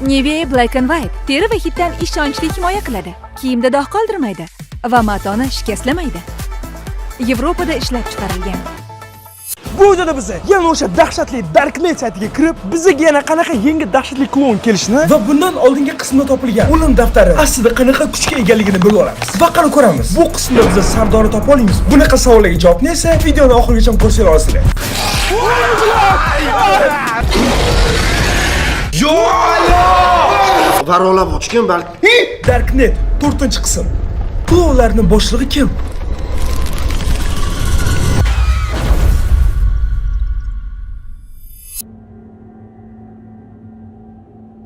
Nivea Black and White teri va hiddan ishonchli himoya qiladi. Kiyimda dog' qoldirmaydi va matoni shikastlamaydi. Yevropada ishlab chiqarilgan. Bu videoda biz yana o'sha dahshatli Darknet saytiga kirib, bizga yana qanaqa yangi dahshatli klon kelishini va bundan oldingi qismda topilgan o'lim daftari aslida qanaqa kuchga egaligini bilib olamiz. Va qani ko'ramiz. Bu qismda biz Sardorni topa olamiz. Bunaqa savollarga javobni esa videoni oxirigacha ko'rsangiz olasizlar. Yo! Varolab ochgan balki. Darknet 4-qism. Klonlarning boshlig'i kim?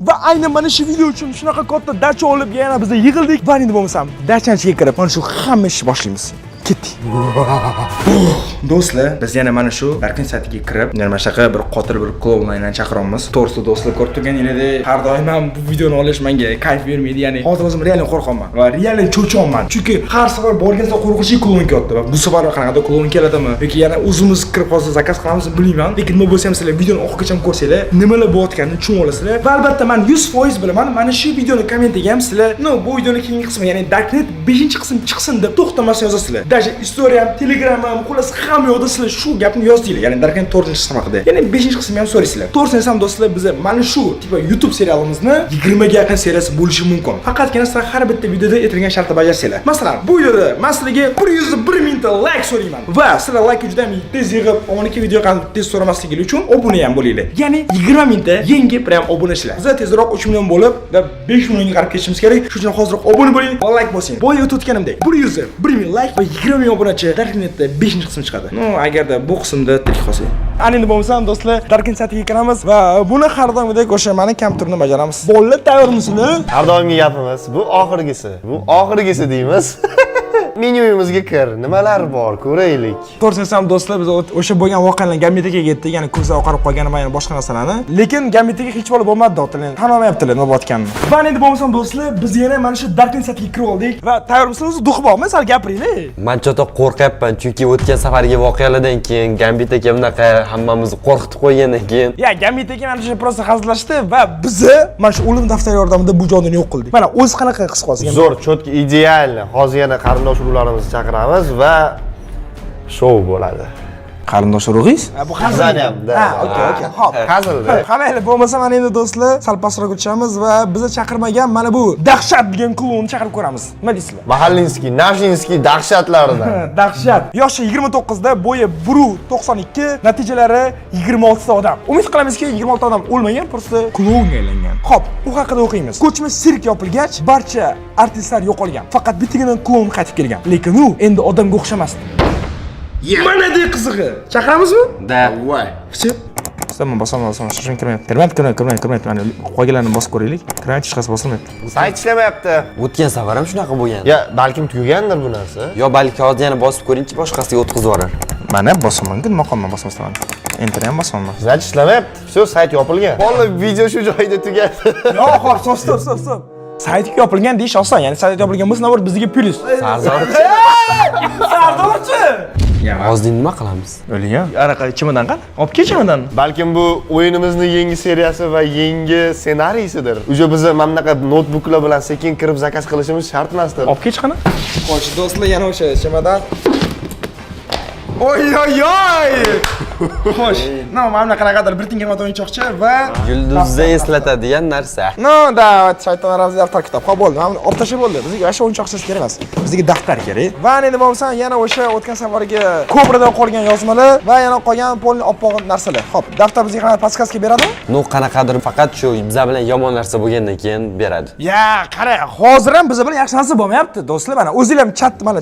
Va aynan mana shu video uchun shunaqa katta dacha olib yana biz yig'ildik. Va endi bo'lmasam, dachanchiga kirib, mana shu hamma ishni boshlaymiz. Ketdik. Do'stlar, biz yana mana shu Darknet saytiga kirib, yana mana shunaqa bir qotil bir klonlarni chaqiramiz. To'g'risi do'stlar, ko'rib turganingizdek, har doim ham bu videoni olish menga kayf bermaydi. Ya'ni hozir o'zim realdan qo'rqaman va realdan cho'chonman. Chunki har safar borganda qo'rqinchli klon kelyapti va bu safar qanaqadir klon keladimi yoki yana o'zimiz kirib hozir zakaz qilamizmi bilmayman. Lekin nima bo'lsa ham sizlar videoni oxirigacha ko'rsanglar, nimalar bo'layotganini tushunib olasizlar. Va albatta men 100% bilaman. Mana shu videoni kommentiga ham sizlar, bu videoning keyingi qismi, ya'ni Darknet 5-qism chiqsin deb to'xtamasdan yozasizlar. Даже Instagram, Telegram ham, xullas hamma yoqda sizlar shu gapni yozdinglar. Ya'ni Darknet 4-qism haqida. Ya'ni 5-qismni ham so'raysizlar. To'g'risini aytsam do'stlar, biz mana shu tipa YouTube serialimizni 20 ga yaqin seriyasi bo'lishi mumkin. Faqatgina sizlar har bitta videoda aytilgan shartni bajarsanglar. Masalan, bu videoda men sizlarga 101 mingta like so'rayman. Va sizlar like juda ham tez yig'ib, omoniki video qanday tez so'ramasligingiz uchun obuna ham bo'linglar. Ya'ni 20 mingta yangi prям obunachilar. Biz tezroq 3 million bo'lib va 5 millionga qarab ketishimiz kerak. Shuning uchun hozirroq obuna bo'ling va like bosing. Boya o'tganimdek 101 ming like va 20 ming obunachi Darknetda 5-qism chiqadi. Agarda bu qismda tirik qolsak. Ana endi bo'lmasam do'stlar, Darknet saytiga kiramiz va buni har doimgidek o'sha mani kompyuterni bajaramiz. Bolalar tayyormisizlar? Har doimgi gapimiz, bu oxirgisi. Bu oxirgisi deymiz. Menyuyimizga kir. Nimalar bor, ko'raylik. To'g'risini aytsam do'stlar, biz o'sha bo'lgan voqealarni Gambitaga ketdik, ya'ni kursda oqarib qolgani va yana boshqa narsalarni. Lekin Gambitaga hech bo'lib bo'lmadi do'stlar. Tan olmayaptilar nima bo'layotganini. Va endi bo'lmasam do'stlar, biz yana mana shu Darknet saytiga kirib oldik va tayyormisizlar? O'zi duxibokmi, sal gapiringlar. Men chota qo'rqyapman, chunki o'tgan safargi voqealardan keyin Gambitaga bunaqa hammamizni qo'rqitib qo'ygandan keyin. Ya, Gambitaga mana shu prosta hazillashdi va biz mana shu o'lim daftari yordamida bu jonni yo'q qildik. Mana o'zi qanaqa his qilasiz? Zo'r, chotki, ideal. Hozir yana qarindosh urug'larimizni chaqiramiz va shou bo'ladi. Qarindosh urug'ingiz? Bu hazil. Ha, okey. Xo'p. Hazilda. Qamayli, bo'lmasa mana endi do'stlar, sal pastroq o'tishamiz va bizni chaqirmagan mana bu dahshat degan klonni chaqirib ko'ramiz. Nima deysizlar? Mahallinskiy, Navshinskiy dahshatlaridan. Dahshat. Yoshi 29 da, bo'yi 1.92, natijalari 26 ta odam. Umid qilamizki, 26 ta odam o'lmagan, просто klonga aylangan. Xo'p, u haqida o'qiymiz. Ko'chma sirk yopilgach, barcha artistlar yo'qolgan. Faqat bittagina klon qaytib kelgan. Lekin u endi odamga o'xshamasdi. Mana de qizig'i. Chaqiramizmi? Da. Voy. Pichib. Samman bosaman, shuncha kirmayapti. Mana qo'yganlarni bosib ko'raylik. Kirmayapti, hech qaysi bosilmayapti. Sayt ishlamayapti. O'tgan safar ham shunaqa bo'lgan. Ya, balkim tugagandir bu narsa. Yo, balki hozir yana bosib ko'ringchi, boshqasiga o'tkazib yuborar. Mana bosaman, nima qilman bosaman. Enter ham bosaman. Sayt ishlamayapti. Shu sayt yopilgan. Vallahi video shu joyda tugadi. Yo, xo'p, stop. Sayt yopilgan deyish oson, ya'ni sayt yopilgan bo'lsa, navbat bizga plyus. Sardorchi! Hozir nima qilamiz? O'ligan. Araqa chimodan qani? Olib kel chimodan. Balkim bu o'yinimizning yangi seriyasi va yangi ssenariysidir. Uje biz mana bunaqa notebooklar bilan sekin kirib zakaz qilishimiz shart emasdir. Olib kel qani? Xo'sh, do'stlar, yana o'sha chimodan. Oy. Xo'sh, mana qanaqadir bir tingamat o'yinchoqcha va Yulduzda eslatadigan narsa. Da, shaytonlarimiz daftar kitob. Xo'p, bo'ldi. Mana olib tashlab bo'ldi. Bizga o'sha o'yinchoqsiz kerak emas. Bizga daftar kerak. Va endi bo'lmasa, yana o'sha o'tgan safargi ko'prida qolgan yozmalar va yana qolgan polni oppoq narsalar. Xo'p, daftar bizga qanaqa podskazka beradimi? Qanaqadir faqat shu bizlar bilan yomon narsa bo'lgandan keyin beradi. Ya, qara, hozir ham biz bilan yaxshi narsa bo'lmayapti, do'stlar. Mana o'zinglar ham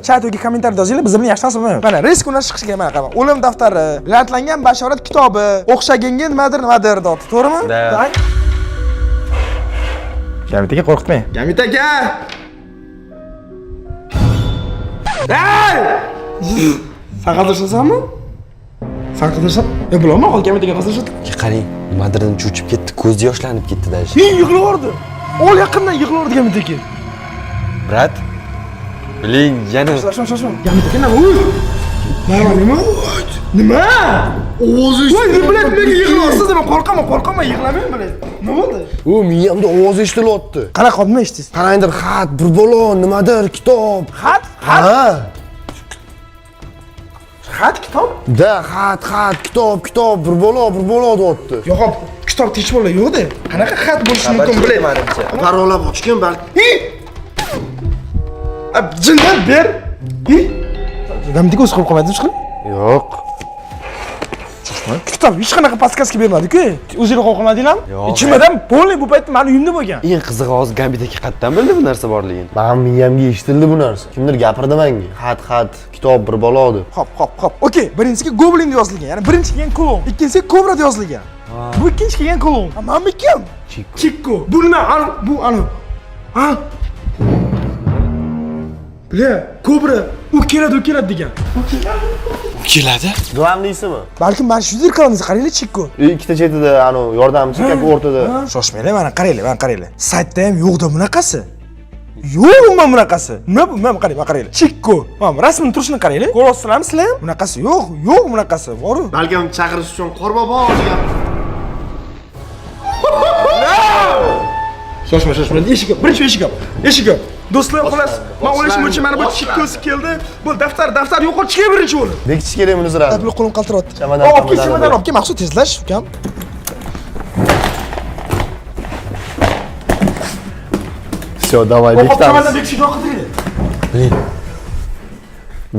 chat yoki kommentariyada yozinglar, biz bilan yaxshi narsa bo'lmayapti. Mana risk ular chiqishiga mana qarang. O'lim daftari, lanetlangan bashorat kitobi, o'xshaganga nimadir deyapti, to'g'rimi? Da. Gamitaga qo'rqitmang. Gamitaga! Hey! Sen qadrsizsanmi? Sen qadrsizsan? Bilmayman, hozir Gamitaga qadrsizsan. Qarang, nimadirdan cho'chib ketdi, ko'zi yoshlanib ketdi dashi. Yig'laverdi. Ol yaqindan yig'laverdi Gamitaga. Brat. Biling, yana. Shoshma. Gamitaga nima? Nima? Nima? Ovozi Voy, nima bilan nimaga yig'layapsiz? Men qo'rqaman, yig'lamang bilan. Nima bo'ldi? O, miyamda ovoz eshitilyapti. Qanaqa nima eshitdingiz? Qanaydir xat, bir bola, nimadir, kitob. Xat? Ha. Xat kitob? Da, xat, kitob, bir bola deyapti. Yo'q, kitob tinch bola yo'q-da. Qanaqa xat bo'lishi mumkin bilmaymanimcha. Parolab ochgan balki. Jindan ber. Namdiki o'zi qo'yib qolmadingiz chiqib? Yo'q. Kitob hech qanaqa podkastga bermadi-ku. O'zingiz qo'yib qolmadinglarmi? Yo'q. Ichimdan polniy bu paytda meni uyimda bo'lgan. Eng qizig'i hozir Gambitdagi xatdan bildi bu narsa borligini. Men miyamga eshitildi bu narsa. Kimdir gapirdi menga. Xat, kitob, bir bola deb. Hop. Okey, birinchisiga Goblin deb yozilgan. Ya'ni birinchi kelgan klon, ikkinchisiga Cobra deb yozilgan. Bu ikkinchi kelgan klon. Menmi kim? Chikko. Bu nima? Bu ana. Ha? Bile, Cobra. U keladi degan. Keladi? Glavniysimi? Balkim mana shu zirkalangiz qaranglar Chikko. Ikkita chetida anu yordamchi kaka o'rtada. Shoshmanglar, mana qaranglar. Saytda ham yo'q-da bunaqasi. Yo'q umuman bunaqasi. Nima bu? Mana qaranglar. Chikko. Mana rasmini turishini qaranglar. Ko'ryapsizlarmi sizlar ham? Bunaqasi yo'q bunaqasi. Bor-ku. Balkim chaqirish uchun qorbobo degan. Shoshma. Eshik. Do'stlar, xolos, men o'ylashimcha mana bu Chikkosi keldi. Bu daftar yo'qolib chiqay birinchi o'rin. Bekitish kerak buni zira. Tablo qo'lim qaltiryapti. Chamadan Olib kel, maqsud tezlash, ukam. Всё, давай bekitamiz. Chamadan bekitishni qiling.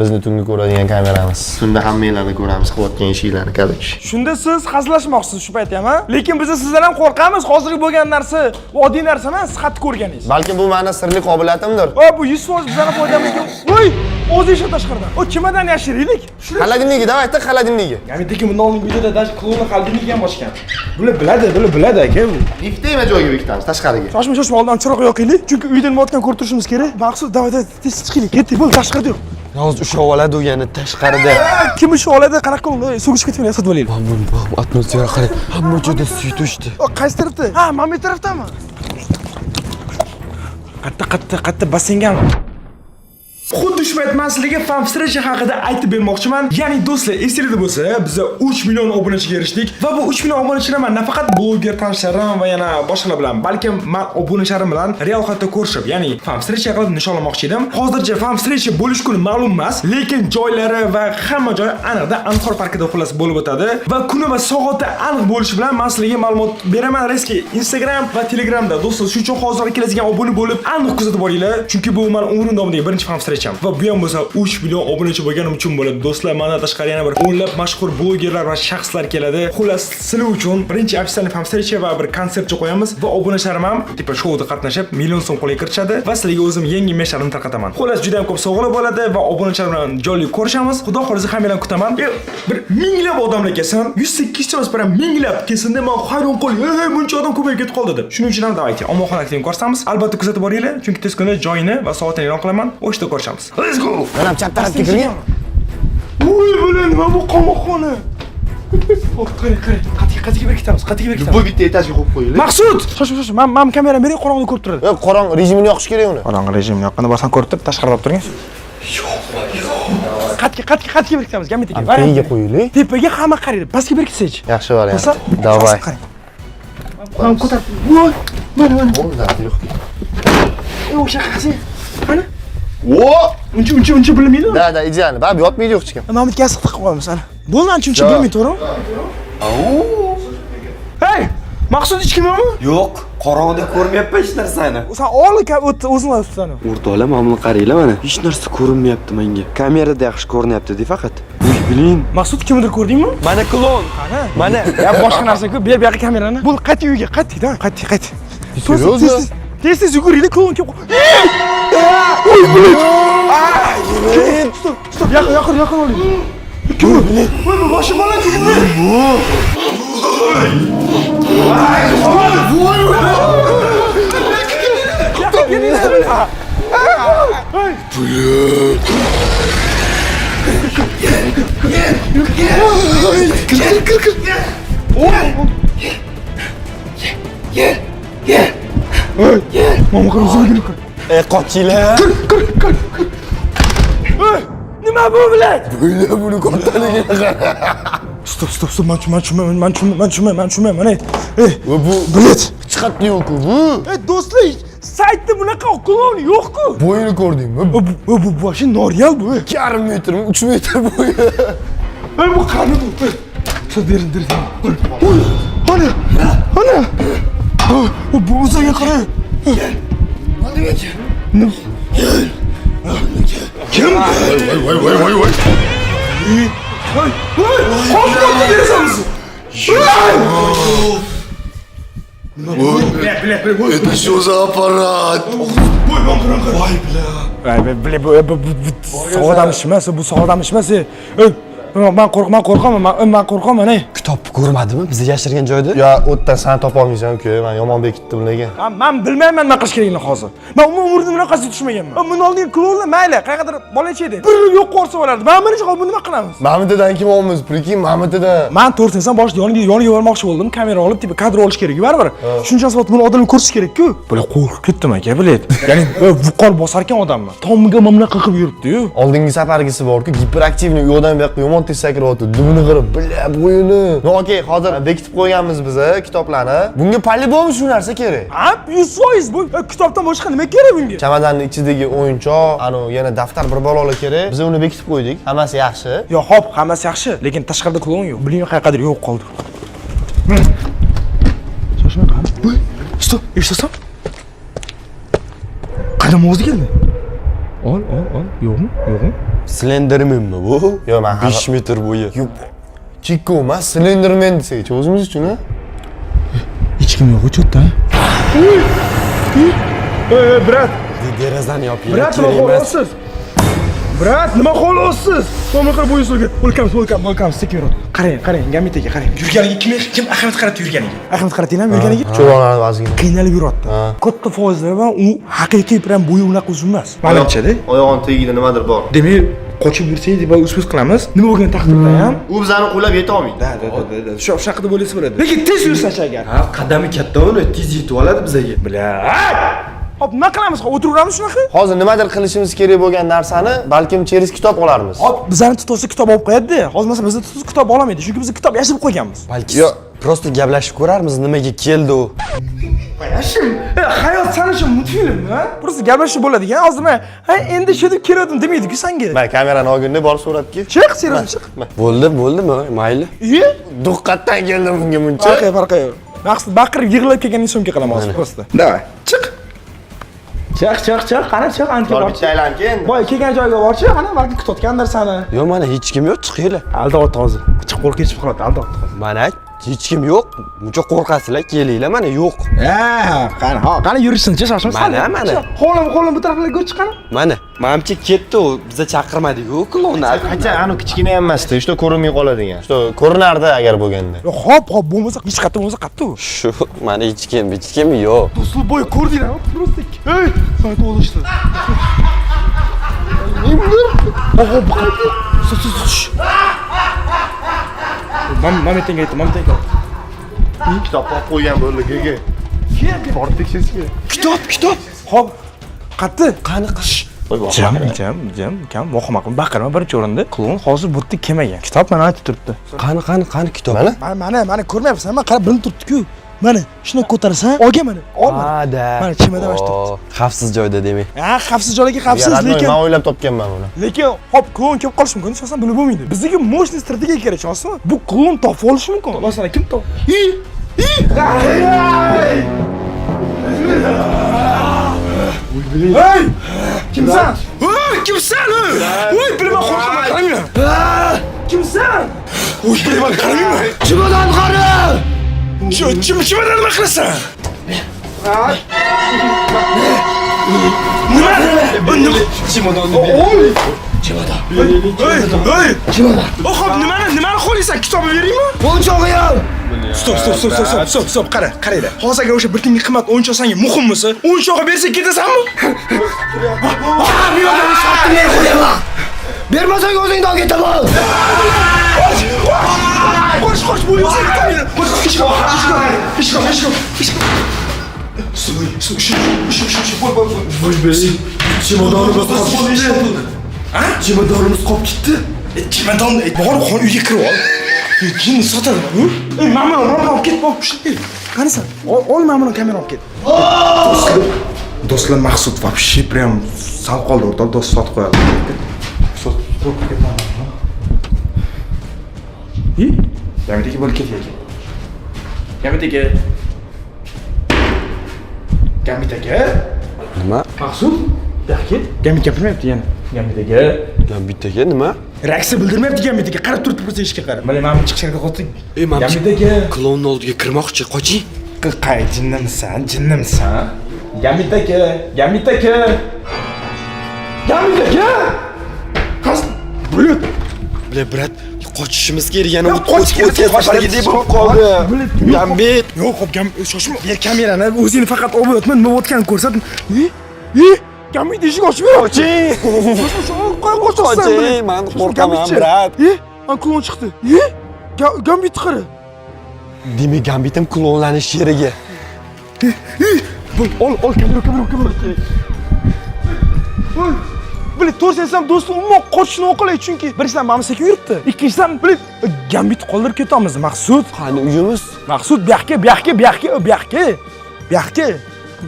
Bizni tungi ko'radigan kameramiz. Tunda hammanglarni ko'ramiz, qilayotgan ishinglarni kadrchi. Shunda siz hazillashmoqsiz shu paytda ham, lekin biz sizdan ham qo'rqamiz. Hozirgi bo'lgan narsa oddiy narsa emas, xat ko'rganingiz. Balki bu meni sirli qobiliyatimdir. Bu 100% bizning foydamizga. Voy, o'zi eshit tashqarida. O kimadan yashiraylik? Холодильниги, давай, ты холодильниги. Gamidagi bundan oldingi videoda даже klonni холодильnigiga ham ochgan. Bular biladi aka. Liftda nima joyga bekitamiz, tashqariga. Shoshma, oldin chiroq yoqaylik. Chunki uyda nima o'tgan ko'rib turishimiz kerak. Maqsud, davay, tez chiqaylik. Ketdik, bo'l, tashqarida yo'q. Hozir ushlab oladi u yana tashqarida. Kim ushlab oladi? Qanaqa qilib sug'ishib ketmaydi, sotib olaylik. Atmosfera qarang. Hamma joyda suv to'shdi. Qaysi tarafda? Ha, mana bu tarafdami? Qatta bassengami? Xuddi shu payt men sizlarga Famstrecha haqida aytib bermoqchiman. Ya'ni do'stlar, esingizda bo'lsa, biz 3 million obunachiga erishdik va bu 3 million obunachilar men nafaqat bloger tanishlarim va yana boshqalar bilan, balkim men obunachilarim bilan real hayotda ko'rishib, ya'ni Famstrecha qilib nishonlamoqchi edim. Hozircha Famstrecha bo'lish kuni ma'lum emas, lekin joylari va hamma joy aniqda Anhor parkida xullas bo'lib o'tadi va kuni va soati aniq bo'lishi bilan men sizlarga ma'lumot beraman. Reski Instagram va Telegramda do'stlar, shu uchun hozir kelasigan obuna bo'lib aniq kuzatib boringlar, chunki bu men umrim davomida birinchi Famstrecha va bu ham bo'lsa 3 million obunachi bo'lganim uchun bo'ladi. Do'stlar, mana tashqari yana bir o'nlab mashhur blogerlar va shaxslar keladi. Xullas, sizlar uchun birinchi ofitsial Famstrecha va bir konsertcha qo'yamiz va obunachilarim ham tipa shouda qatnashib, million so'm qo'lga kiritishadi va sizlarga o'zim yangi meshlarimni tarqataman. Xullas, juda ham ko'p sovg'alar bo'ladi va obunachilar bilan jonli ko'rishamiz. Xudo xolisa hammalarni kutaman. Bir minglab odamlar kelsin, 108 ta bilan minglab kelsin deb men hayron qoldim. Buncha odam ko'payib ketib qoldi deb. Shuning uchun ham davaychi, omonxona aktivini ko'rsatamiz. Albatta kuzatib boringlar, chunki tez kunda joyini va soatini e'lon qilaman. O'shda ko'rishamiz. Let's go. Mana chap tarafga kirgan. Voy, bular nima bu qamoqxona? Qarang. Qatiga berkitamiz. Bu bitta etajga qo'yib qo'yinglar. Maqsud, shosh. Men kameram bering, qorong'ida ko'rib turadi. Qorong rejimini yoqish kerak uni. Qorong'i rejimni yoqqanda bosan ko'rib turib, tashqarida olib turing. Yo'q. Qatiga berkitamiz, gamitaga. Tepaga qo'yinglar. Tepaga hamma qaraydi. Pastga berkitsangchi. Yaxshi variant. Davay. Ham ko'tarib. Voy, mana. Bo'ldi, yo'q. O'sha qasi. Mana. O! Uncha bilmaydi. Da, idealni. Bab yotmaydi yo'q hech kim. Mana bitta gaz tiqib qo'yamiz ana. Bo'ldi, uncha bilmaydi, to'g'rimi? Hey! Maqsud hech kim yo'qmi? Yo'q, qorong'ida ko'rmayapman hech narsani. Sen o'zing o'zing. O'rtoqlar, mana buni qaranglar mana. Hech narsa ko'rinmayapti menga. Kamerada yaxshi ko'rinyapti-da faqat. Bilin. Maqsud kimdir ko'rdingmi? Mana klon. Qani? Mana. Ya boshqa narsa-ku, bu yoqqa kamerani. Bu qayt uyga, qayt-da, qayt. Tez yuguraylik, klon kim? Oy, bilet. Stop, yaqin oling. Kim? Voy, bu boshim bo'ladi. Voy. Mama qara o'zingga kir. Qochinglar. Kir. Nima nima bu bilan? Bo'yla buni kattaligini qara. Stop, man tushunmayman. Mana, Va bu bilet. chiqatdi-ku bu. Do'stlar, saytda bunaqa klon yo'q-ku. Bo'yini ko'rdingmi? Bu boshi Noryal bu. 2,5 metrmi, 3 metr bo'yi. Bu qani bu? Shu berin. Ana. Bu o'ziga qara. Kim? Voy. Qo'rqib derasangiz. Это что за аппарат? Voy, bu sog'dam ishmas, bu sog'dam ishmas. Men qo'rqaman, ey. Kitobni ko'rmadimi? Bizni yashirgan joyda? Ya, o'tdan sen topa olmaysan uka. Men yomon bekitdim lekin. Men bilmayman nima qilish kerakligini hozir. Men umrimda bunaqasiga tushmaganman. Buni oldingi klonlar mayli, qayerdir bolacha edi. Bir yil yo'q qo'rsa bo'lardi. Men birinchi qolib nima qilamiz? Mamitidan kim olamiz? Prikin, Mamitidan. Men 4 inson boshida yoniga bormoqchi bo'ldim. Kamera olib, tipi kadr olish kerak, baribir. Shuncha vaqt buni odamlar ko'rish kerak-ku. Bular qo'rqib ketdim aka, bilet. Ya'ni vuqor bosarkan odamman. Tomiga mamlaqa qilib yuribdi-yu. Oldingi safargisi bor-ku, giperaktivniy u yoqdan bu yoqqa yomon tez sakrayapti. Dumini qirib, bila bo'yini. No, okey, hozir bekitib qo'yganmiz biz kitoblarni. Bunga polibom shu narsa kerak. Ha, 100% bu kitobdan boshqa nima kerak bunga? Chamadonning ichidagi o'yinchoq, yana daftar bir balolar kerak. Biz uni bekitib qo'ydik. Hammasi yaxshi. Yo, hop, hammasi yaxshi, lekin tashqarida klon yo'q. Bilmayman qayerdadir yo'q qoldi. Shoshma qani. Voy, stop, eshitasan? Qadam o'zi keldi. Ol. Yo'qmi? Slendermanmi bu? Yo'q, men 5 metr bo'yi. Chikko emas, Slenderman desak, o'zimiz uchun-a? Hech kim yo'q o'chotda. Brat. Derazani yoping. Brat, nima qilasiz? Brat, nima qilasiz? To'miqir bo'yisulga. Welcome, secure. Qarang, Gamitaga qarang. Yurganiga kim ahamiyat qaratdi yurganiga? Ahamiyat qaratinglarmi yurganiga? Cho'g'onlarni vazgina. Qiynalib yuryapti. Katta foizlar bilan u haqiqiy bilan bo'yi unaqa uzilmas. Menimcha-da. Oyog'on tagida nimadir bor. Demak, qochib yursangiz deb o'z qilamiz. Nima bo'lgan taqdirda ham U bizani qo'llab yeta olmaydi. Da. Shu haqida bo'lsa bo'ladi. Lekin tez yursa-chi agar. Ha, qadami katta uni tez yetib oladi bizga. Bila. Hop, nima qilamiz? O'tiraveramiz shunaqa? Hozir nimadir qilishimiz kerak bo'lgan narsani balkim cheris kitob olarmiz. Hop, bizani tutuvchi kitob olib qo'yadi-da. Hozir masalan bizda tutuvchi kitob olmaydi, chunki biz kitob yashirib qo'yganmiz. Balki prosta gaplashib ko'rarmiz, nimaga keldi u. Yashim, hayot sana uchun multfilm, ha? Prosta gaplashib bo'ladigan. Hozir men, endi shu deb keldim demaydi-ku senga. Men kamerani olganda borib so'ratga. Chiq, serios chiq. Bo'ldimi? Mayli. Duqqatdan keldim bunga muncha. Farqi yo'q. Maqsad baqirib yig'lab kelgandan so'ng qilaman hozir prosta. Davay, chiq. Chiq, qani chiq, ancha bor. Bitta aylanki endi. Voy, kelgan joyga borchi, qani balki kutayotgandir seni. Yo'q, mana hech kim yo'q, chiqinglar. Aldayapti hozir. Chiq qo'l ketib qoladi, aldayapti hozir. Mana hech kim yo'q. Muncha qo'rqasizlar, kelinglar, mana yo'q. Qani yurishsinchi, shoshma. Mana. Qo'lim bu taraflarga ko'ch chiqani. Mana, menimcha ketdi u. Biza chaqirmadik-ku klonni. Qancha anu kichkina emasdi, shu ko'rinmay qoladigan. Shu ko'rinardi agar bo'lganda. Hop, bo'lmasa hech qayerda bo'lmasa qayerda u. Shu, mana hech kim yo'q. Do'stlar boy ko'rdinglarmi? Prosta. Ey, sayt olishdi. Oho, bu qayerda? Momentenga aytdim. Kitob olib qo'ygan bo'ldi, Borib tekshirish kerak. Kitob. Hop. Qani qish. Jam, kam vahima baqirma birinchi o'rinda. Klon hozir bu yerda kelmagan. Kitob mana aytib turibdi. Qani kitob? Mana ko'rmayapsan? Men qarab bilib turibdi-ku. Mana shuni ko'tarsan, olga mana. Olma. Mana chimada bosh turibdi. Xavfsiz joyda demak. Ha, xavfsiz joyga xavfsiz, lekin men o'ylab topganman uni. Lekin hop, klon kelib qolishi mumkin, asosan bilib bo'lmaydi. Bizga mощный strategiya kerak, tushunyapsizmi? Bu klon topib olishi mumkin. Masalan, kim top? Hey! Kimsan? Kimsan? Voy, bilma qo'rqaman, qaramayman. Kimsan? Voy, bilma qaramayman. Chimadan qara! Chimadan nima qilasan? Nima? Chimadan. Oy! Chimadan. Hey! Chimadan. Xo'p, nimani qo'laysan? Kitobni beraymi? O'yinchog'i ham. Stop, qaraydi. Hozir agar o'sha bir tiyinlik qimmat o'yinchoq senga muhimmisi, o'yinchoqni bersa ketasanmi? Bermasang o'zingdan ketaman. Qoch, bu yo'q. Ha? Chemadonimiz qolib ketdi. Chemadonni bor xon uyga kirib ol. Jinni sotadimi? Mana olib ket, bop ishla. Qanasan? Ol mana kamera olib ket. Do'stlar Maqsud вообще прям sal qoldi o'rtoq, do'st sotib qo'yadi. Sotib ketman. Gamidagi bo'lib ketyapti. Gamidagi. Nima? Maqsud, yaxshi. Gamid gapirmayapti yana. Gamidagi. Gambitdagi nima? Reaksiya bildirmayapti Gamidagi. Qarab turib tursa ishga qarab. Mana men chiqishga qo'ydik. Mamchi. Gamidagi. Klonning oldiga kirmoqchi, qoching. Qay jinnimisan? Gamidagi. Qas, bulut. Brat, qochishimiz kerak. Yana qochishga safarga deb bo'lib qoldi. Gambit. Yo'q, hop, shoshma. Ber kamerani, o'zingni faqat olib o'tma, nima o'tganini ko'rsat. Gambit eshik ochib ber. Qoching. Qoching, men qo'rqaman, brat. Klon chiqdi. Gambit qara. Demak, Gambitim klonlanish yeriga. Ol, kamera. Bilet to'rsam do'stim umuman qochishni o'qilaydi chunki birinchidan mana sekin yuribdi. Ikkinchidan bilet Gambit qoldirib ketamiz Maqsud. Qani uyimiz? Maqsud bu yoqqa.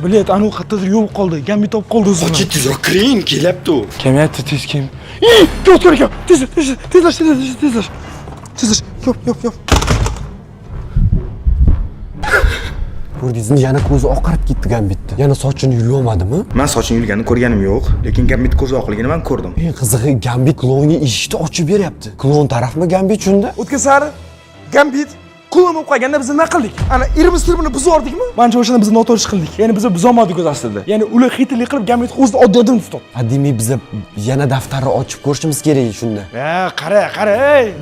Bilet anu qayerdadir yo'l qoldi. Gambit topib qoldi o'zini. Qoching, tezroq kiring, kelyapti u. Kemayapti, tez kim? Ko'tkar ekan. Tezlash. Yop. Ko'rdingizmi, yana ko'zi oqarib ketdi Gambitni. Yana sochini yulolmadimi? Men sochini yulganini ko'rganim yo'q, lekin Gambit ko'zi oqligini men ko'rdim. Eng qizig'i, Gambit klonga eshikni ochib beryapti. Klon tarafmi Gambit shunda? O'tgan sari Gambit klon bo'lib qolganda biz nima qildik? Ana irimiz tirbini buzordikmi? Mencha o'shanda biz noto'g'ri qildik. Ya'ni biz buzolmadik o'z aslida. Ya'ni ular xitlik qilib Gambit o'zini oddiy odam tutdi. Demak, biz yana daftarni ochib ko'rishimiz kerak shunda. Qara,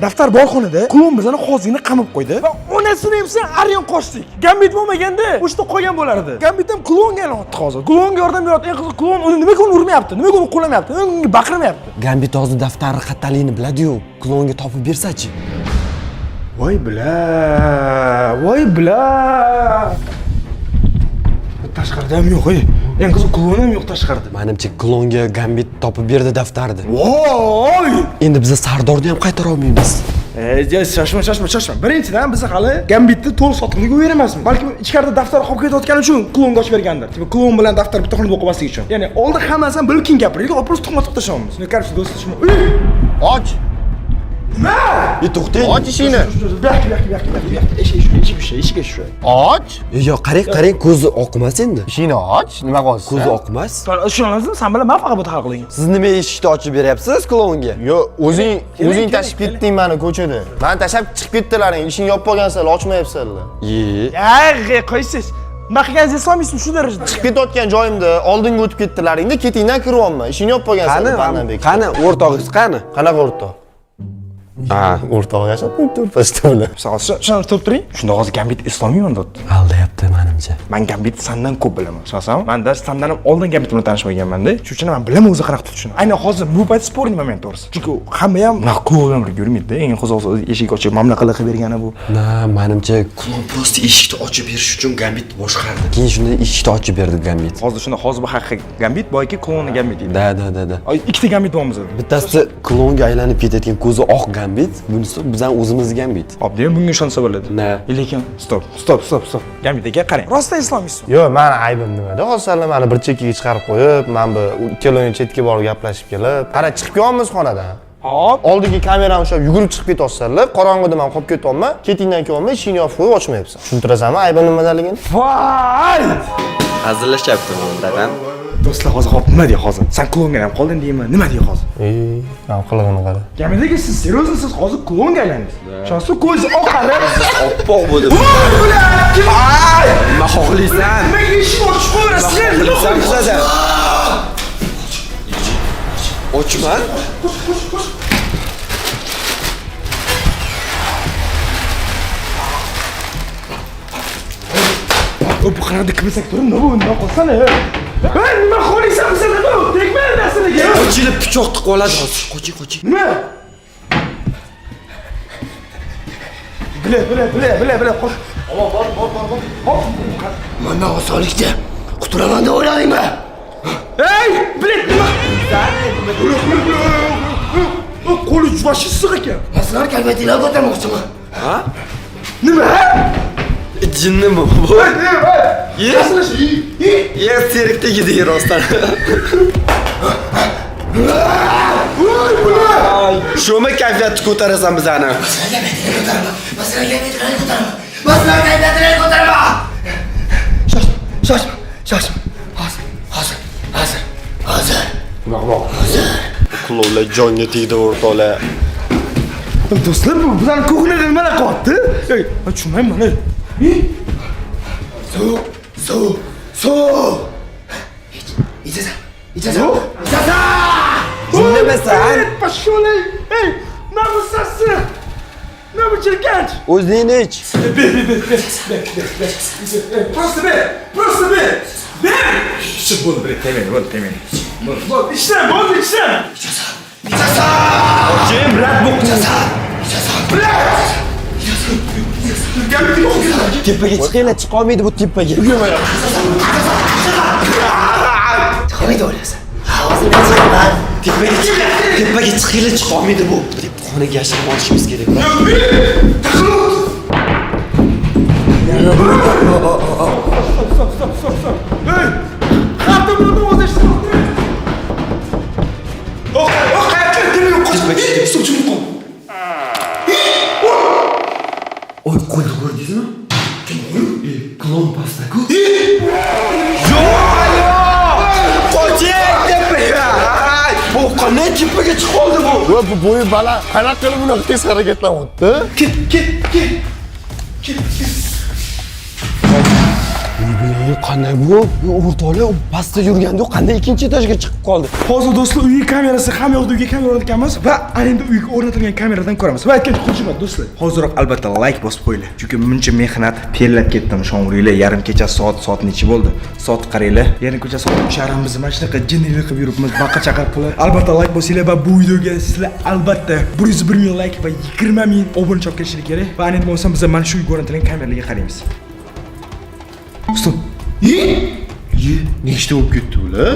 daftar bor xonada. Klon bizani hozirni qamab qo'ydi. Va onasini hamsa aryon qochdik. Gambit bo'lmaganda o'shda qolgan bo'lardi. Gambit ham klonga aylanibdi hozir. Klonga yordam beryapti. Eng qizi klon uni nimaga urmayapti? Nimaga uni qo'llamayapti? Unga baqirmayapti. Gambit hozir daftarni xattaligini biladi-yu, klonga topib bersa-chi? Voy bila. Tashqarida ham yo'q, Eng qizi klon ham yo'q tashqarida. Menimcha klonga Gambit topib berdi daftarni. Voy! Endi biz Sardorni ham qaytara olmaymiz. Shoshma. Birinchidan biz hali Gambitni to'liq sotuvga qo'yvermasmiz. Balkim ichkarida daftar qolib ketayotgani uchun klonga ochib bergandir. Tipo klon bilan daftar bitta xonada o'qimaslik uchun. Ya'ni oldin hammasini bilib keyin gapiraylik, просто tuhmat qilib tashlaymiz. Qarshi do'stlar, Och. nima? To'xtang. Och ishingni. Eshik shu. Och. Yo'q, qarang, ko'zi oqmas endi. Ishingni och, nima qolsa? Ko'zi oqmas. Ishonasizmi? Sen bilan men faqat bu hal qiling. Siz nima eshikni ochib beryapsiz klonga? Yo'q, o'zing tashib ketding meni ko'chada. Men tashab chiqib ketdilaring, ishingni yopib qolgansizlar, ochmayapsizlar. Qo'ysiz. Nima qilganingizni eslolmaysizmi shu darajada? Chiqib ketayotgan joyimda oldinga o'tib ketdilaringda, ketingdan kiryapman. Ishingni yopib qolgansizlar Bandabek. Qani, o'rtog'ingiz qani? Qanaqa o'rtoq? O'rtoq yashab turibdi pastovda. Shuni turib turing. Shunda hozir Gambit eslolmayman debdi. Aldayapti menimcha. Men Gambit sandan ko'p bilaman. Tushunasanmi? Men sandan ham oldin Gambit bilan tanishib olganman-da. Shuning uchun men bilaman o'zi qanaqa tutishini. Aynan hozir bu payt sportni moment to'g'risi. Chunki hamma ham klon bilan yurmaydi-da. Eng qo'zg'olsa eshik ochib mamlaqa qilib bergani bu. Menimcha klon prosta eshikni ochib berish uchun Gambit boshqardi. Keyin shunda eshikni ochib berdi Gambit. Hozir bu haqiqiy Gambit, boyki klonni Gambit deydi. Da. Ikkita Gambit bo'lamiz. Bittasi klonga aylanib ketayotgan ko'zi oq Gambit, bunisi bizdan o'zimiz Gambit. Hop, demak bunga ishonsa bo'ladi. Lekin stop. Gambit aka, qarang. Rostdan eslolmaysizmi? Yo'q, meni aybim nimada? Hozir meni bir chekkaga chiqarib qo'yib, men bu ikkaloni chetga borib gaplashib kelib, qara chiqib kelyapmiz xonadan. Hop, Oldiga kamerani ushlab yugurib chiqib ketyapsizlar. Qorong'ida men qolib ketyapman. Ketingdan kelyapman, ishingni yopib qo'yib ochmayapsan. Tushuntirasanmi aybim nimadaligini? voy! Hazillashyapti bundan. Do'stlar, hozir nima dey hozir? Sen klonga ham qolding deyman. Nima dey hozir? Men qilig'ini qara. Gambitdagi siz seriozmisiz? Hozir klonga aylandingiz. Shonsi ko'zi oqarib, Oppoq bo'ldi. Nima xohlaysan? Nimaga eshik ochib qo'yasiz? Ochma. Bu qanday kimsak turib, nima qilsana? Nima xohlaysan bizdan bu? Tegma narsaga. Ochilib pichoq tiqib oladi hozir. Qoching. Nima? Bila. Qoch. Bor. Hop. Mana osonlikda qutulaman deb o'yladingmi? Ey, bilet nima? Qo'li juvosh issiq ekan. Sizlar kalvatinglar ko'tarmoqchiman. Nima? Jinnimi bu? Ye, serikdagi rostdan. Shumi kayfiyatni ko'tarasan bizani? Sizlarga kalvatinglarni ko'taraman. Shoshma. Hozir. Qulovlar jonga tegdi o'rtoqlar. Do'stlar, bu bizani ko'knada nimalar qilyapti? Ey, men tushunmayman. Suv. Ichasan. Jinnimisan? Pashsholay. Ey, namusasi. Nima chirkanch? O'zingni ich. Просто ber. Ber. Bo'ldi, bo'ldi. Bo'ldi, ishlan. Jim, rad bu. Tepaga chiqinglar, chiqa olmaydi bu tepaga. Chiqmaydi o'ylaysan. Hozirdan chiqaman. Tepaga chiqinglar, chiqa olmaydi bu. Xonaga yashirib olishimiz kerak. Hey! Xato bo'ldi, o'zi ishlayapti. Oy, qo'lni ko'rdingizmi? Klon pasta-ku. Qoching tepaga! Bu qanday tepaga chiqib oldi bu? Va bu bo'yi baland. Qanaqa qilib bunaqa tez harakatlanyapti? Ket. Qanday bu? O'rtoqlar pastda yurganda qanday ikkinchi etajga chiqib qoldi? Hozir do'stlar, uy kamerasi, hamma yoqda uyga kamera o'rnatganmiz va endi uyga o'rnatilgan kameradan ko'ramiz. Va aytgan qo'shimcha do'stlar, hozirroq albatta like bosib qo'yinglar. Chunki buncha mehnat terlab ketdim, shomuriylar. Yarim kecha soat necha bo'ldi? Soat qaranglar. Yarim kecha soat 3:30 biz mana shunaqa jinnilik qilib yuribmiz, baqa-chaqa qilib. Albatta like bosinglar va bu videoga sizlar albatta 101 ming like va 20 ming obunachi olib kelishlik kerak. Va endi bo'lmasa biz mana shu uyga o'rnatilgan kameralarga qaraymiz. Stop. Nechta bo'lib ketdi ular?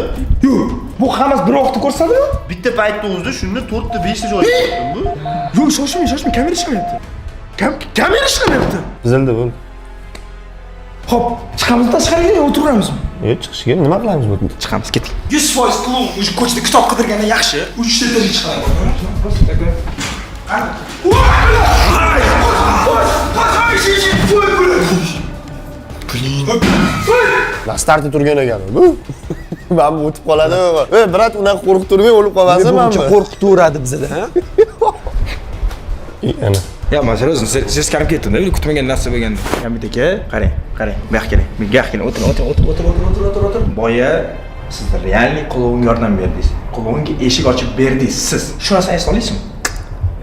Yo'q, bu hammasi bir vaqtda ko'rsatadi. Bitta paytda o'zida shunda 4 ta 5 ta joy ko'rdim bu. Yo'q, shoshmang, kamera ishlamayapti. Kamera ishlamayapti. Bizildi bu. Hop, chiqamiz tashqariga o'tiramiz. Chiqishga nima qilamiz bu yerda? Chiqamiz, keting. 100% klub, o'sha ko'chada kitob qidirgandan yaxshi. 3 ta tilga chiqadi. La startda turgan ekan bu. Men bu o'tib qoladi. Brat unaqa qo'rqib turmay o'lib qolmasin men. Qo'rqib turadi bizda, ha? Ana. Ya, masalan, siz qarab ketdinda, kutmagan narsa bo'lganda. Hamid aka, qarang. Bu yoqqa keling. Bu yoqqa keling. O'tir. Boya siz realniy qulovga yordam berdingiz. Qulovga eshik ochib berdingiz siz. Shu narsani esla olasizmi?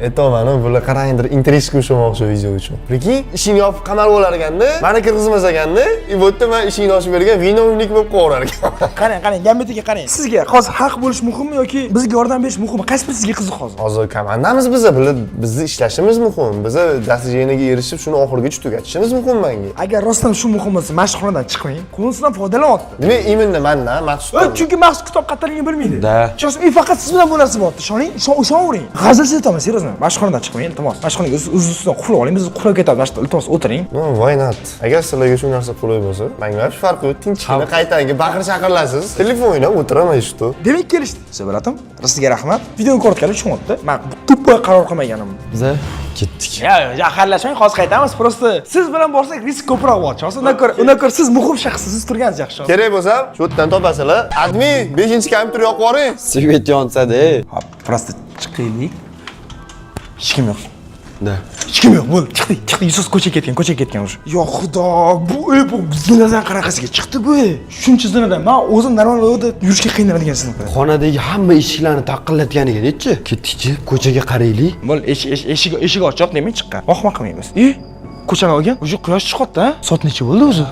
Aytaman, bular qarangdir, intrigga ushlamoqchi video uchun. Lekin ishingni yopib qamalib olar ekanda, meni kirgizmas ekanda, bu yerda men ishingni ochib bergan vinovnik bo'lib qolaverar ekan. Qarang, Gambitiga qarang. Sizga hozir haq bo'lish muhimmi yoki bizga yordam berish muhimmi? Qaysi biri sizga qiziq hozir? Hozir komandamiz bizni ishlashimiz muhim. Biza dasturchiga erishib, shuni oxirigacha tugatishimiz muhim menga. Agar rostdan shu muhim bo'lsa, mashqxonadan chiqmang. Qo'lingizdan foydalanyapti. Demak, imенно mendan maqsud. Chunki maxsus kitob qattiqligini bilmaydi. Da. Chunki faqat siz bilan bu narsa bo'lyapti. Ishonavering. G'azalsiz aytaman, seriyozman. Mashqxonadan chiqmang, iltimos. Mashqxonaga o'z-ustidan qulab oling. Biz qulab ketamiz. Iltimos, o'tiring. No, why not? Agar sizlarga shu narsa qulay bo'lsa, menga hech farqi yo'q. Tinchgina qaytanga baqir-chaqirlasiz. Telefon o'ynab o'tiraman shu. Demak, kelishdi. Bratim, sizga rahmat. Videoni ko'rganlar tushunyapti. Men tuppa qaror qilmaganim. Biza ketdik. Jahlashmang, hozir qaytamiz. Prosta siz bilan borsak risk ko'proq bor. Undan ko'ra siz muhim shaxssiz, siz turganingiz yaxshi. Kerak bo'lsa, shu yerdan topasizlar. Admin 5-kompyuter yoqib yuboring. Svet yonsada. Hop, prosta chiqaylik. Hech kim yo'q. Da. Hech kim yo'q, bo'ldi. Chiqdi. Yusuf ko'chaga ketgan o'sha. Yo xudo, bu zinadan qaraqasiga chiqdi bu. Shuncha zinadan men o'zim normal yo'lda yurishga qiynaladigan sizni. Xonadagi hamma eshiklarni taqillatganiga nechi? Ketdik-chi, ko'chaga qaraylik. Bo'l, eshik ochiq demay chiqqan. Vahma qilmaymiz. Ko'chani olgan, o'sha quyosh chiqyapti, ha? Soat necha bo'ldi o'zi?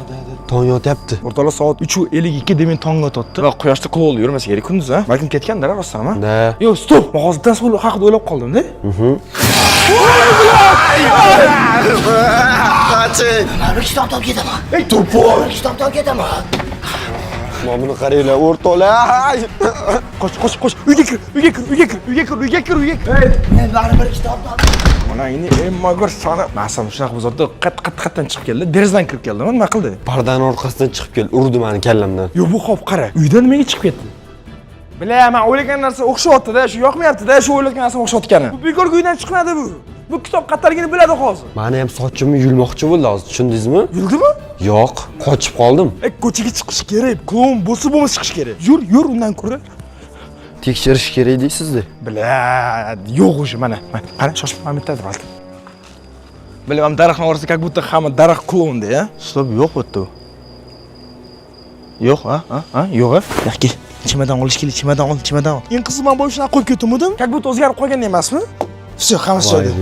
Tong yotyapti. O'rtalar soat 3:52 demay tong yotyapti. Va quyoshda qulov yurmasa kerak kunduz, ha? Balkim ketgandir, rostdanmi? Da. Yo'q, stop. Men hozirdan so'l haqida o'ylab qoldim-da. Qaching. Men bir kitob topib ketaman. Ey, to'pol. Bir kitob topib ketaman. Mana buni qaranglar, o'rtoqlar. Qoch. Uyga kir. Men baribir kitobni oldim. Mana endi emmagor soni. Masam shunaqa bozorda qat-qatdan chiqib keldi. Derazadan kirib keldi. Nima qildi? Pardani orqasidan chiqib kel, urdi meni kallamdan. Yo bu hop qara. Uydan nimaga chiqib ketdi? Bilaman, o'ylagan narsa o'xshyapti-da, shu yoqmayapti-da, shu o'ylagan narsa o'xshyotgani. Bu bekorga uydan chiqmadi bu. Bu kitob qatorligini biladi hozir. Meni ham sochimni yulmoqchi bo'ldi hozir, tushundingizmi? Yuldimi? Yo'q, qochib qoldim. Ko'chaga chiqish kerak. Klon bo'lsa chiqish kerak. Yur undan ko'ra. Tekshirish kerak deysiz-da. Biladi, yo'q o'sha mana. Qara, shoshib qolmaydi balki. Bilaman, daraxtning orasida как будто hamma daraxt klonda, ya. Stop, yo'q o'tdi. Yo'q, ha? Yo'q. Yo'q. Chimadan olish kerak, chimadan. Eng qizi men boya shuna qo'yib ketdim. Как будто o'zgarib qolgan emasmi? Всё, hammasi joyida.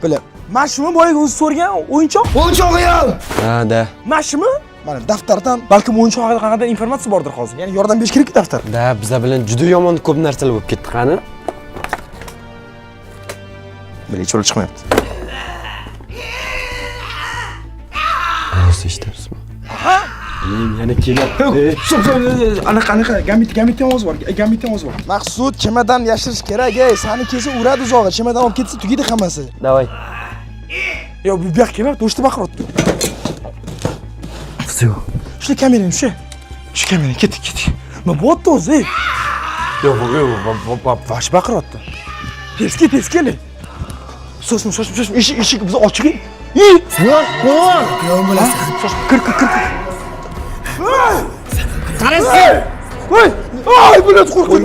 Bila, mana shumi boyaga o'zi so'rgan o'yinchoq? O'yinchog'im. Ha-da. Mana shumi? Mana daftardan balkim o'yinchoq haqida qanaqadir informatsiya bordir hozir. Ya'ni yordam berish kerak daftar. Da, bizlar bilan juda yomon ko'p narsalar bo'lib ketdi, qani? Bila, hech yo'l chiqmayapti. Nasıl ishtabsizmi? Aha! Yana kelyapti. Anaqa, Gambitdan ovoz bor. Maqsud chimadan yashirish kerak, sani kelsa uradi uzog'i. Chimadan olib ketsa tugaydi hammasi. Davay. Yo, bu yoqqa kelmayapti, o'shda baqiryapti. Всё. Shu kamerani, shu kamerani ketdik. Nima bo'pti o'zi? Yo'q, vash baqiryapti. Tez kel. Shoshma, eshik biz ochiq. Klon bo'lasan. Kir. Qarasang. Voy! Ay, bular qo'rqib.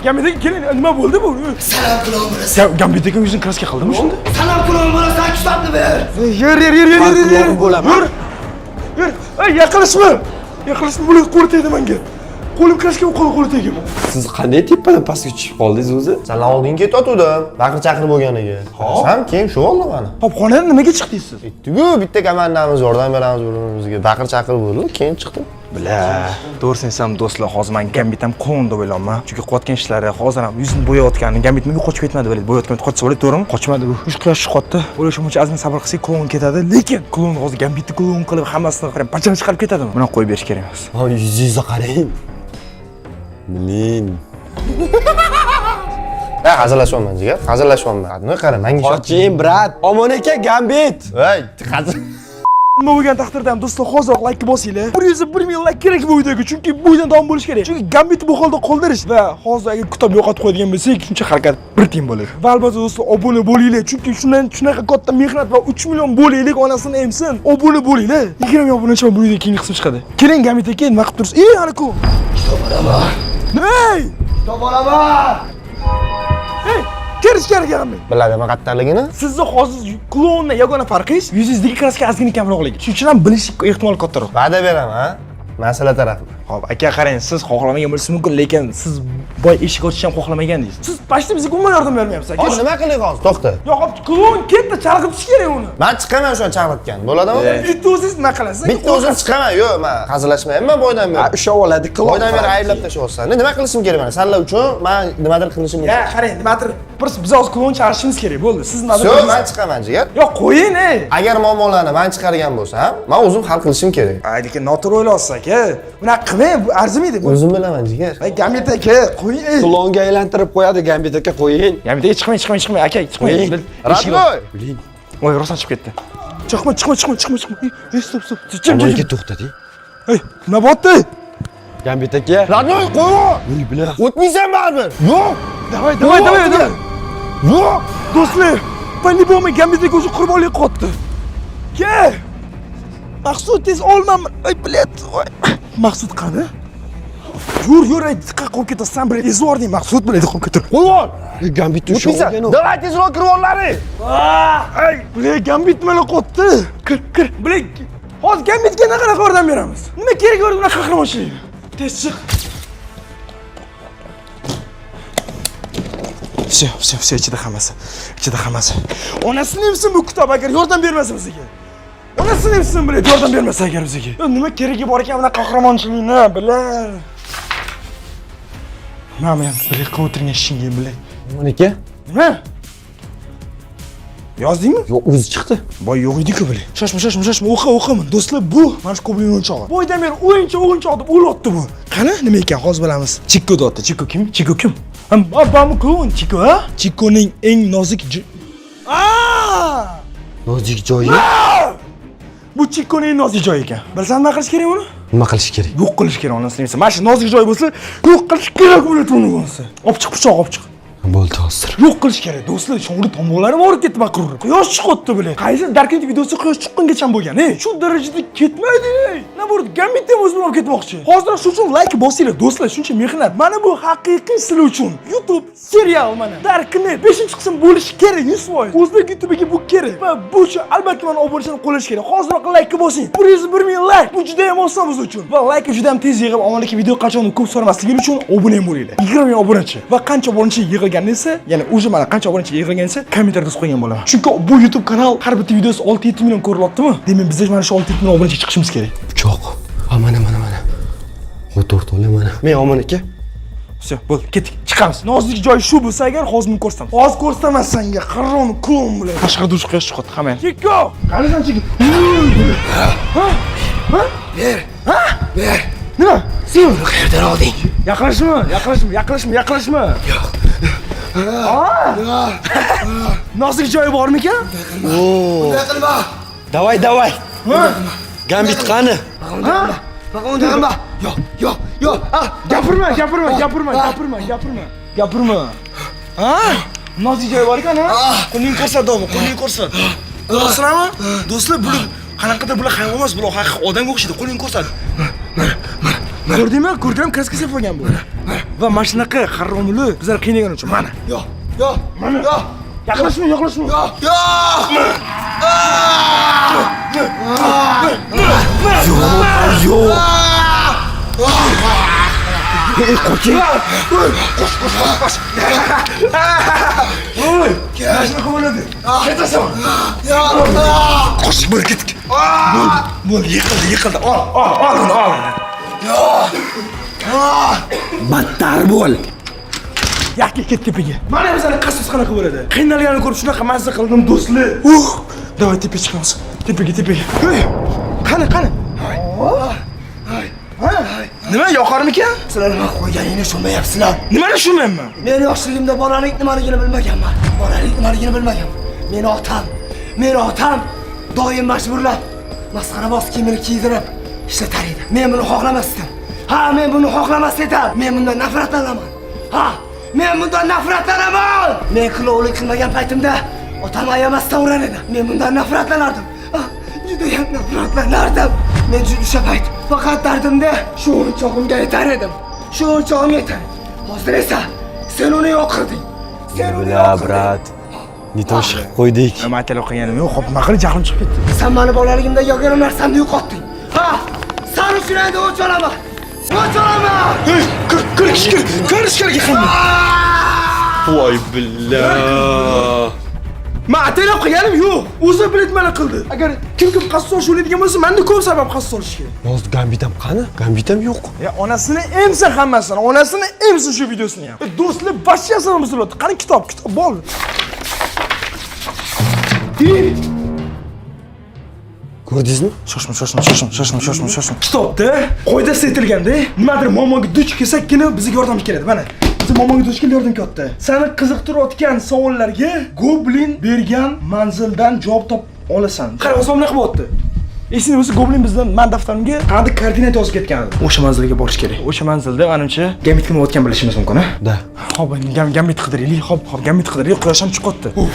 Gambitga keling, nima bo'ldi bu? Salom klon bo'lasan. Gambitga yuzini kraska qildimi shunda? Salom klon bo'lasan, kitobni ber. Yur. Bo'laman. Yur. Ey, yaqinlashma. Bular qo'li tegdi menga. Qo'lim kraska qo'li tegdi. Siz qanday tepadan pastga tushib qoldingiz o'zi? Sanlar oldin ketotgandim. Baqir chaqir bo'lganiga. Ham keyin shu oldi mana. Hop, xonadan nimaga chiqdingiz siz? Aytdiku, bitta komandamiz yordam beramiz bir-birimizga. Baqir chaqir bo'ldi, keyin chiqdim. Bila, to'g'risini aytsam do'stlar, hozir men Gambit ham klon deb o'ylayman. Chunki qilayotgan ishlari hozir ham yuzini bo'yayotgani, Gambit menga qochib ketmadi, biladi. Bo'yayotgan qochsa bo'ladi, to'g'rimi? Qochmadi bu. Uch quyosh chiqyapti. O'ylashim uchun azmi sabr qilsak klon ketadi, lekin klon hozir Gambitni klon qilib hammasini qarab bachani chiqarib ketadimi? Buni qo'yib berish kerak emas. Ha, yuzingizni qarang. Bilin. Hazırlaşmayman jigar, hazırlaşmayman. Nima qara, menga Qoching, brat. Omon aka, Gambit. Voy, hazır. Nima bo'lgan taqdirda ham do'stlar, hozir like bosinglar. 100 like kerak bu videoga, chunki bu videodan davom bo'lish kerak. Chunki Gambitni bu holda qoldirish va hozir agar kitob yo'qotib qo'yadigan bo'lsak, shuncha harakat bir tiyin bo'ladi. Va albatta do'stlar, obuna bo'linglar, chunki shunaqa katta mehnat va 3 million bo'laylik onasini emsin. Obuna bo'linglar. 20 million obunachi bu videoda keyingi qism chiqadi. Keling Gambit aka, nima qilib tursiz? Ana ku. Kitob olaman. Hey! Kitob olaman. Hey! Kirish kerak Gambit. Biladimi qattarligini? Sizni hozir klondan yagona farqingiz yuzingizdagi kraska ozgina kamroqligi. Shuning uchun ham bilish ehtimoli kattaroq. Va'da beraman, ha? Masala tarafida. Hop, aka qarang, siz xohlamagan bo'lishingiz mumkin, lekin siz boy eshik ochishni ham xohlamagandingiz. Siz pashta bizga umuman yordam bermayapsiz, aka. Hozir nima qiling hozir? To'xta. Yo'q, hop, klon ketdi, chalg'itish kerak uni. Men chiqaman o'shani chaqirtgan. Bo'ladimi? Bitta o'zingiz nima qilasiz? Bitta o'zim chiqaman. Yo'q, men hazırlaşmayman boydan beri. O'sha oladi, klon. Boydan beri ayblab tashlayapsan. Nima qilishim kerak mana? Senlar uchun men nimadir qilishim Ya, kerak. qarang, nimadir biz hozir klon chaqirishimiz kerak bo'ldi. Siz nima Yo'q, men chiqaman jigar. Yo'q, qo'ying, ey. Agar muammolarni men chiqargan bo'lsam, men o'zim hal qilishim kerak. Ay, lekin noto'g'ri o'ylayapsiz, aka. Bunaqa qilmang, bu arzimaydi bu. O'zim bilaman jigar. Ay, Gambit aka, qo'ying, ey. Klonga aylantirib qo'yadi, Gambit aka, qo'ying. Gambit aka, chiqmang, aka, chiqmang. Radnoy! Biling. Voy, rostdan chiqib ketdi. Chiqma. Ey, stop. Omon aka, to'xtating. Ey, nima bo'pti? Gambit aka. Radnoy, qo'y! Voy, bilan. O'tmaysan baribir. Yo'q. Davay. Yo'q. Do'stlar, по-любому Gambit aka o'zi qurbonlik qotdi. Ke! Maqsud tez olmam. Ay, bilet. Maqsud qani? Yur, ay, diqqat qilib ketasan, bir ezording Maqsud bilan qilib ketir. Qo'yvor. Gambit o'sha O'tmaysan. olgan. Davay tezroq kirib ollaring. Ay, bilet Gambit bilan qotdi. Kir. Bilet. Hozir Gambitga qanaqa yordam beramiz? Nima kerak bor bunaqa qahramonchilik? Tez chiq. Все, ichida hammasi. Onasini emsin bu kitob agar yordam bermasa bizga. Onasini emsin bilet yordam bermasa agar bizga. Nima keragi bor ekan bunaqa qahramonchilikni, bilan. Mana men bilet qilib o'tirgan ishingga bilet. Omon aka. Nima? Yozdingmi? Yo'q, o'zi chiqdi. Boy yo'q edi-ku bile. Shoshma, o'qi. Do'stlar, bu mana shu Goblin o'yinchog'i. Boydan beri o'yinchoq deb o'ylayapti bu. Qani, nima ekan? Hozir bilamiz. Chikko deyapti. Chikko kim? Bami klon Chikko, ha? Chikkoning eng nozik Nozik joyi. Bu Chikkoning eng nozik joyi ekan. Bilsan nima qilish kerak uni? Nima qilish kerak? Yo'q qilish kerak, onasini bilsa. Mana shu nozik joyi bo'lsa, yo'q qilish kerak bo'ladi uni bo'lsa. Olib chiq pichoq, olib chiq. Bo'ldi hozir. Yo'q qilish kerak. Do'stlar, sho'ng'ri tomonlarim og'rib ketdi baqirib. Quyosh chiqyapti bile. Qaysi Darknet videosi quyosh chiqqangacha bo'lgan, Shu darajada ketmaydi, Nima bo'ldi? Gambit ham o'z bilan olib ketmoqchi. Hozir shu uchun like bosinglar, do'stlar, shuncha mehnat. Mana bu haqiqiy sizlar uchun. YouTube serial mana. Darknet 5-qism bo'lishi kerak 100%. O'zbek YouTube'ga bu kerak. Va bu uchun albatta mana obunachini qo'llash kerak. Hozir like bosing. 101,000 like. Bu juda ham oson biz uchun. Va like juda ham tez yig'ib, omonlikka video qachon ko'p so'ramasligini uchun obuna ham bo'linglar. 20,000 obunachi va qancha obunachi yig'ilgan esa, ya'ni o'zi mana qancha obunachi yig'ilgan esa, kommentariyada yozib qo'ygan bo'laman. Chunki bu YouTube kanal har bitta videosi 6-7 million ko'rilyaptimi? Demak, biz mana shu 6-7 million obunachi chiqishimiz kerak. Pichoq. Mana. O'tirtole mana. Men omon aka. Все, bo'ldi, ketdik. Chiqamiz. Nozik joyi shu bo'lsa agar hozir men ko'rsam. Hozir ko'rsaman senga. Qarron klon bilan. Tashqarida dush quyosh chiqadi hamma. Chikko! Qanisan Chikko? Ha? Ber. Ber. Nima? Sen uni qayerdan olding? Yaqinlashma. Yo'q. Nozik joyi bormikan? Bunday qilma. Давай. Gambit qani? Baqa unday qilma. Yo'q. Gapirma. Ha? Nozik joyi bor ekan, ha? Qo'lingni ko'rsat, qo'lingni ko'rsat. Ko'rasizlarmi? Do'stlar, bular qanaqadir bular hayvon emas, bular haqiqiy odamga o'xshaydi. Qo'lingni ko'rsat. Ko'rdingmi? Ko'rdim, kraska bo'lgan bu. Va mana shunaqa qarromuli bizlar qiynagan uchun mana. Yo'q. Yaqinlashma. Yo'q. Qo'y. Mashina qo'yiladi. Ketasan. Qo'sh bo'lib ketdik. Bo'l, yiqildi. Ol uni. Battar bo'l. Yakka ket tepaga. Mana bizning qasos qanaqa bo'ladi? Qiynalganini ko'rib shunaqa mazza qildim do'stlar. Davay tepaga chiqamiz. Tepaga. Qani? Nima yoqarmikan? Sizlar nima qo'yganingni tushunmayapsizlar. Nimani tushunmayapman? Men yoshligimda bolalik nimaligini bilmaganman. Meni otam doim majburlab masxaraboz kiyimini kiydirib ishlatar edi. Men buni xohlamasdim. Men buni xohlamas edim. Men bundan nafratlanaman. Men qilovlik qilmagan paytimda otam ayamasdan urar edi. Men bundan nafratlanardim. Juda ham nafratlanardim. Men o'sha payt faqat dardimda shu o'yinchog'imga yetar edim. Hozir esa sen uni yo'q qilding. Brat. Nitosh qo'ydik. Nima aytib qo'yganim yo'q, nima qilib jahlim chiqib ketdi. Sen meni bolaligimda yog'on narsamni yo'qotding. Sen uchun endi o'ch olaman. Ko'rish kerak hamma. Voy billah. Men aytib qo'yganim yo'q. O'zi biletmani qildi. Agar kim qassosh o'ladigan bo'lsa, menda ko'p sabab qassosh olish kerak. Hozir Gambit ham qani? Gambit ham yo'q. Onasini emsa hammasini, onasini emsa shu videosini ham. Do'stlar, bashchasini buziladi. Qani kitob bol. Ko'rdingizmi? Shoshma. Kitobda qo'yda setilganda, nimadir momoga duch kelsakkina bizga yordam keladi. Mana, biz momoga duch kelib yordam katta. Seni qiziqtirayotgan savollarga Goblin bergan manzildan javob top olasan. Qara, o'zim nima qilyapti? Esingda bo'lsa, Goblin bizdan men daftarimga qanday koordinat yozib ketgan edi. O'sha manzilga borish kerak. O'sha manzilda menimcha Gambit kim o'tgan bilishimiz mumkin, ha? Da. Xo'p, Gambit qidiraylik. Xo'p, Gambit qidiraylik. Quyosh ham chiqyapti. Hop.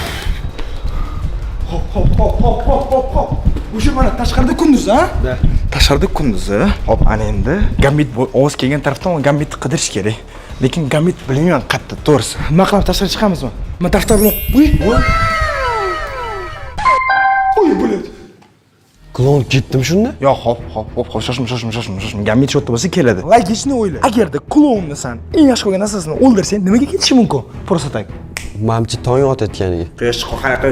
O'sha mana tashqarida kunduz, ha? Da. Tashqarida kunduz. Hop, ana endi Gambit ovoz kelgan tarafdan Gambitni qidirish kerak. Lekin Gambit bilmayman qayerda, to'g'risi. Nima qilib tashqariga chiqamizmi? Men daftar bilan Qo'y bo'ladi. Klon ketdim shunda? Yo'q, hop, shoshma. Gambit shotda bo'lsa keladi. Logikni o'yla. Agarda klonni san eng yaxshi ko'rgan narsasini o'ldirsang, nimaga ketishi mumkin? Просто так. Menimcha tong otayotganiga. Quyosh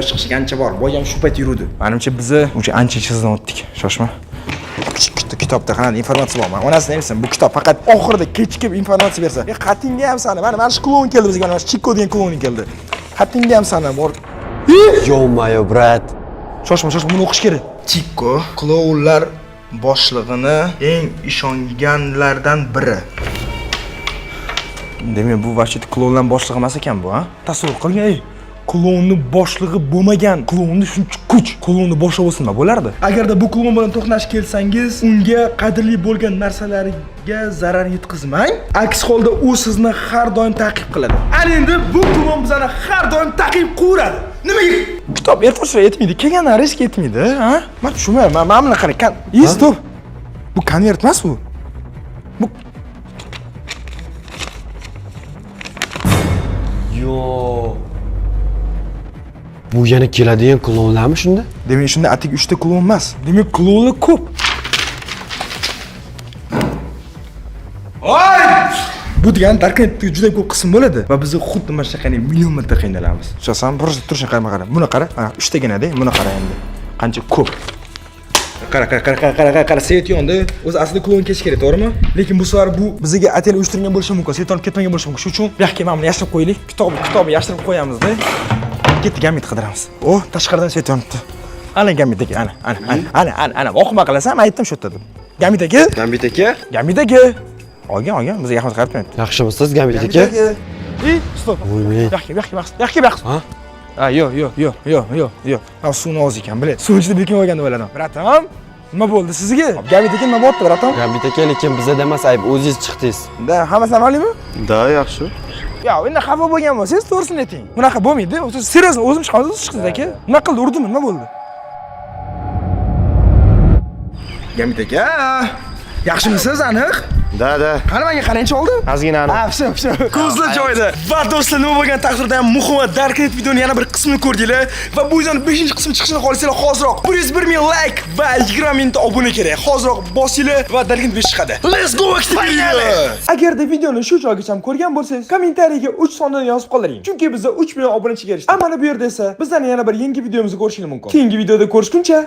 chiqishi ancha bor. Boy ham shu payt yurdi. Menimcha biz uncha ancha chizdan o'tdik. Shoshma. Kitobda qanaqa informatsiya bor? Men onasini emsam, bu kitob faqat oxirida kechikib informatsiya bersa. Xatingga ham sani, mana shu klon keldi bizga, mana shu Chikko degan klon keldi. Xatingga ham sani bor. Yo-mayo, brat. Shoshma, buni o'qish kerak. Chikko Klounlar boshlig'ini eng ishonganlardan biri. Demak, bu vachit klounlar boshlig'i emas ekan bu, ha? Tasavvur qilgan, klounni boshlig'i bo'lmagan, klounni shuncha kuch, klounni boshlig'i bo'lsa nima bo'lardi? Agarda bu kloun bilan to'qnash kelsangiz, unga qadrli bo'lgan narsalarga zarar yetkazmang. Aks holda u sizni har doim ta'qib qiladi. Ana endi bu kloun bizani har doim ta'qib qiladi. Nimaga? Kitob ertasiga yetmaydi, kelgandan risk yetmaydi, ha? Men tushunmayman. Men buni qarang. Stop. Bu konvert emas bu. Bu Yo. Bu yana keladigan klonlarmi shunda? demak shunda atik 3 ta klon emas. Demak klonlar ko'p. Oy! Bu degani darknetda juda ko'p qism bo'ladi va biz xuddi mana shunaqangi million marta qiynalamiz. Tushunasan? Bursa turishni qara. Buni qara. Mana 3 taginada, buni qara endi. Qancha ko'p. Qara, svet yondi. O'zi aslida klon kelish kerak, to'g'rimi? Lekin bu safar bu bizga atel uyushtirgan bo'lishi mumkin. Svet olib ketmagan bo'lishi mumkin. Shuning uchun bu yoqqa mana buni yashirib qo'yaylik. Kitobni yashirib qo'yamiz-da. Ketdi gamit qidiramiz. Oh, tashqaridan svet yonibdi. Ana gamit aka, ana. O'qima qilasan, men aytdim shu yerda deb. Gamit aka? Gamit aka. Olgan, bizga yaxmat qaratmayapti. Yaxshimisiz, Gambit aka? Stop. Voy, Yoqqa baqs. Ha? Yo'q. Ha, suvni oz ekan, bilasiz. Suv ichida bekin olganda bo'ladi. Bratam, nima bo'ldi sizga? Gamit aka nima bo'pti, bratam? Gambit aka, lekin bizda emas, ayb o'zingiz chiqdingiz. Da, hammasi amaliymi? Da, yaxshi. Yo, endi xafa bo'lgan bo'lsangiz, to'g'risini ayting. Bunaqa bo'lmaydi. Seriyozno o'zim chiqamiz, chiqsiz aka. Nima qildi, urdimi, nima bo'ldi? Gamit aka, yaxshimisiz, aniq? Da. Qani menga qarangchi oldi? Ozginani. Ha, shu. Ko'zlar joyida. Va do'stlar, nima bo'lgan taqdirda ham muhim va Darknet videoning yana bir qismini ko'rdinglar va bu videoning 5-qismi chiqishini xohlasanglar hoziroq 101 ming like va 20 mingta obuna kerak. Hoziroq bosinglar va Darknet 5 chiqadi. Let's go aktivlari. Agarda videoni shu joygacha ko'rgan bo'lsangiz, kommentariyaga 3 sondan yozib qoldiring. Chunki bizda 3 million obunachiga erishdik. Mana bu yerda esa bizdan yana bir yangi videomizni ko'rishingiz mumkin. Keyingi videoda ko'rishguncha